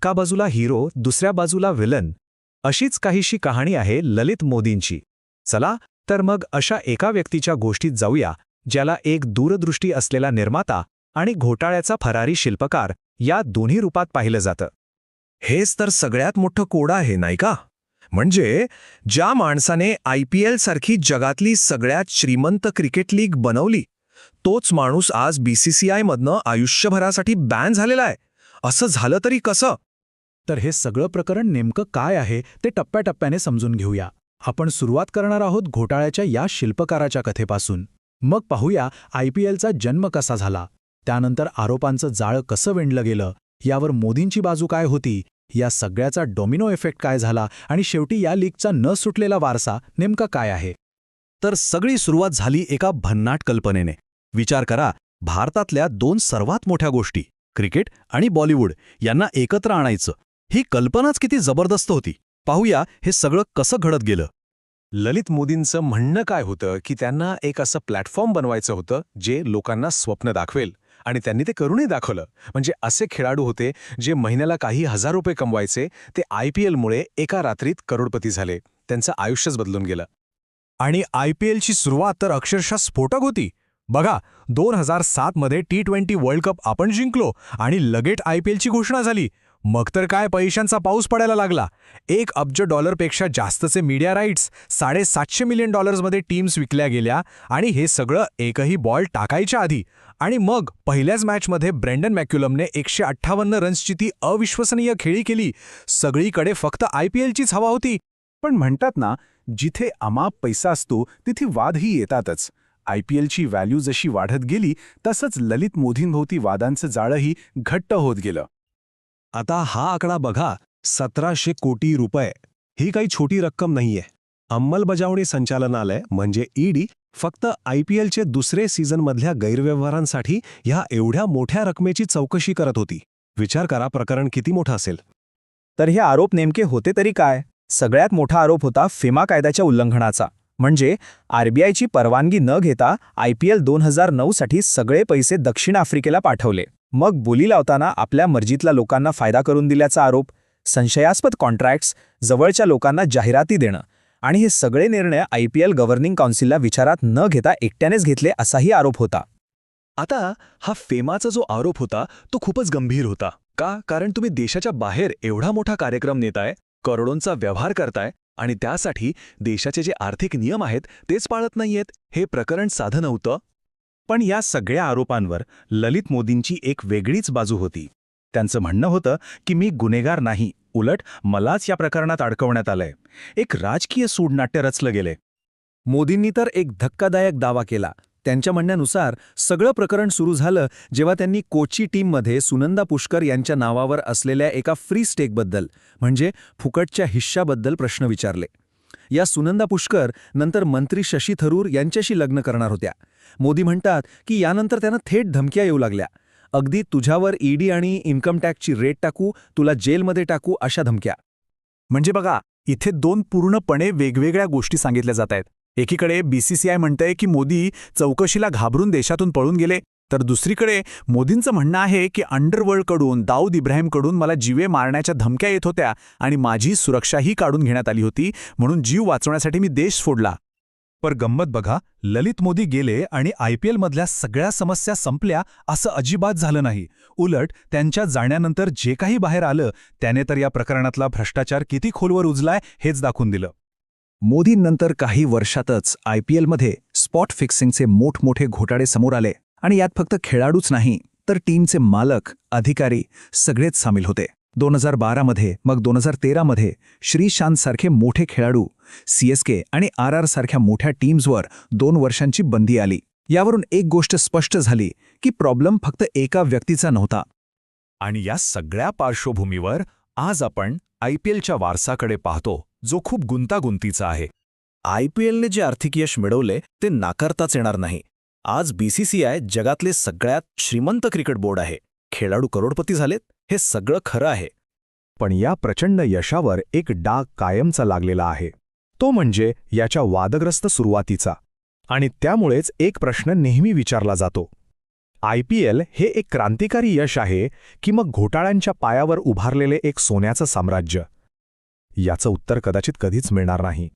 एका बाजूला हिरो, दुसऱ्या बाजूला विलन, अशीच काहीशी कहाणी आहे ललित मोदींची. चला तर मग अशा एका व्यक्तीच्या गोष्टीत जाऊया, ज्याला एक दूरदृष्टी असलेला निर्माता आणि घोटाळ्याचा फरारी शिल्पकार या दोन्ही रूपात पाहिलं जातं. हेच तर सगळ्यात मोठं कोड आहे, नाही का? म्हणजे ज्या माणसाने IPL सारखी जगातली सगळ्यात श्रीमंत क्रिकेट लीग बनवली, तोच माणूस आज BCCI मधनं आयुष्यभरासाठी बॅन झालेला आहे. असं झालं तरी कसं? तर हे सगळं प्रकरण नेमकं काय आहे ते टप्प्याटप्प्याने समजून घेऊया. आपण सुरुवात करणार आहोत घोटाळ्याच्या या शिल्पकाराच्या कथेपासून. मग पाहूया IPLचा जन्म कसा झाला, त्यानंतर आरोपांचं जाळं कसं विणलं गेलं, यावर मोदींची बाजू काय होती, या सगळ्याचा डॉमिनो इफेक्ट काय झाला आणि शेवटी या लीगचा न सुटलेला वारसा नेमका काय आहे. तर सगळी सुरुवात झाली एका भन्नाट कल्पनेने. विचार करा, भारतातल्या दोन सर्वात मोठ्या गोष्टी, क्रिकेट आणि बॉलिवूड, यांना एकत्र आणायचं. ही कल्पनाच किती जबरदस्त होती. पाहूया हे सगळं कसं घडत गेलं. ललित मोदींचं म्हणणं काय होतं की त्यांना एक असं प्लॅटफॉर्म बनवायचं होतं जे लोकांना स्वप्न दाखवेल, आणि त्यांनी ते करूनही दाखवलं. म्हणजे असे खेळाडू होते जे महिन्याला काही हजार रुपये कमवायचे, ते IPLमुळे एका रात्रीत करोडपती झाले. त्यांचं आयुष्यच बदलून गेलं. आणि IPLची सुरुवात तर अक्षरशः स्फोटक होती. बघा, 2007 मध्ये T20 वर्ल्ड कप आपण जिंकलो आणि लगेच IPLची घोषणा झाली. मग तर काय पैशांचा पाऊस पडायला लागला. $1 अब्ज जास्तचे मीडिया राईट्स, $750 मिलियन मध्ये टीम्स विकल्या गेल्या, आणि हे सगळं एकही बॉल टाकायच्या आधी. आणि मग पहिल्याच मॅचमध्ये ब्रेंडन मॅक्युलमने 158 रन्सची ती अविश्वसनीय खेळी केली. सगळीकडे फक्त IPLचीच हवा होती. पण म्हणतात ना, जिथे अमाप पैसा असतो तिथे वादही येतातच. IPLची व्हॅल्यू जशी वाढत गेली तसंच ललित मोदींभोवती वादांचं जाळंही घट्ट होत गेलं. आता हा आकडा बघा, 1700 कोटी रुपये. ही काही छोटी रक्कम नाहीये. अंमलबजावणी संचालनालय म्हणजे ED फक्त IPLचे दुसरे सीझनमधल्या गैरव्यवहारांसाठी ह्या एवढ्या मोठ्या रकमेची चौकशी करत होती. विचार करा, प्रकरण किती मोठं असेल. तर हे आरोप नेमके होते तरी काय? सगळ्यात मोठा आरोप होता फिमा कायद्याच्या उल्लंघनाचा. म्हणजे RBIची परवानगी न घेता IPL 2009 साठी सगळे पैसे दक्षिण आफ्रिकेला पाठवले. मग बोली लावताना आपल्या मर्जीतल्या लोकांना फायदा करून दिल्याचा आरोप, संशयास्पद कॉन्ट्रॅक्ट्स, जवळच्या लोकांना जाहिराती देणं, आणि हे सगळे निर्णय IPL गव्हर्निंग काउन्सिलला विचारात न घेता एकट्यानेच घेतले असाही आरोप होता. आता हा फेमाचा जो आरोप होता तो खूपच गंभीर होता. का? कारण तुम्ही देशाच्या बाहेर एवढा मोठा कार्यक्रम नेताय, करोडोंचा व्यवहार करताय, आणि त्यासाठी देशाचे जे आर्थिक नियम आहेत तेच पाळत नाहीयेत. हे प्रकरण साधं नव्हतं. पण या सगळ्या आरोपांवर ललित मोदींची एक वेगळीच बाजू होती. त्यांचं म्हणणं होतं की मी गुन्हेगार नाही, उलट मलाच या प्रकरणात अडकवण्यात आलंय. एक राजकीय सूडनाट्य रचलं गेले. मोदींनी तर एक धक्कादायक दावा केला. त्यांच्या म्हणण्यानुसार सगळं प्रकरण सुरू झालं जेव्हा त्यांनी कोची टीममध्ये सुनंदा पुष्कर यांच्या नावावर असलेल्या एका फ्री स्टेकबद्दल, म्हणजे फुकटच्या हिश्श्याबद्दल प्रश्न विचारले. या सुनंदा पुष्कर नंतर मंत्री शशी थरूर यांच्याशी लग्न करणार होत्या. मोदी म्हणतात की यानंतर त्यांना थेट धमक्या येऊ लागल्या. अगदी तुझ्यावर ED आणि इन्कम टॅक्सची रेट टाकू, तुला जेलमध्ये टाकू, अशा धमक्या. म्हणजे बघा, इथे दोन पूर्णपणे वेगवेगळ्या गोष्टी सांगितल्या जात आहेत. एकीकडे BCCI म्हणतंय की मोदी चौकशीला घाबरून देशातून पळून गेले, तर दुसरीकडे मोदींचं म्हणणं आहे की अंडरवर्ल्डकडून, दाऊद इब्राहिमकडून मला जीवे मारण्याच्या धमक्या येत होत्या आणि माझी सुरक्षाही काढून घेण्यात आली होती, म्हणून जीव वाचवण्यासाठी मी देश फोडला. पर गंमत बघा, ललित मोदी गेले आणि IPLमधल्या सगळ्या समस्या संपल्या असं अजिबात झालं नाही. उलट त्यांच्या जाण्यानंतर जे काही बाहेर आलं त्याने तर या प्रकरणातला भ्रष्टाचार किती खोलवर उजलाय हेच दाखवून दिलं. मोदींनंतर काही वर्षातच IPLमध्ये स्पॉट फिक्सिंगचे मोठमोठे घोटाळे समोर आले, आणि यात फक्त खेळाडूच नाही तर टीमचे मालक, अधिकारी सगळेच सामील होते. 2012 मध्ये, मग 2013 मध्ये श्रीशांतसारखे मोठे खेळाडू, CSK आणि RR सारख्या मोठ्या टीम्सवर 2 वर्षांची बंदी आली. यावरून एक गोष्ट स्पष्ट झाली की प्रॉब्लेम फक्त एका व्यक्तीचा नव्हता. आणि या सगळ्या पार्श्वभूमीवर आज आपण IPLच्या वारसाकडे पाहतो, जो खूप गुंतागुंतीचा आहे. IPLने जे आर्थिक यश मिळवले ते नाकारताच येणार नाही. आज BCCI जगातले सगळ्यात श्रीमंत क्रिकेट बोर्ड आहे. खेळाडू करोडपती झालेत, हे सगळं खरं आहे. पण या प्रचंड यशावर एक डाग कायमचा लागलेला आहे. तो म्हणजे याच्या वादग्रस्त सुरुवातीचा. आणि त्यामुळेच एक प्रश्न नेहमी विचारला जातो. IPL हे एक क्रांतिकारी यश आहे की मग घोटाळ्यांच्या पायावर उभारलेले एक सोन्याचं साम्राज्य? याचं उत्तर कदाचित कधीच मिळणार नाही.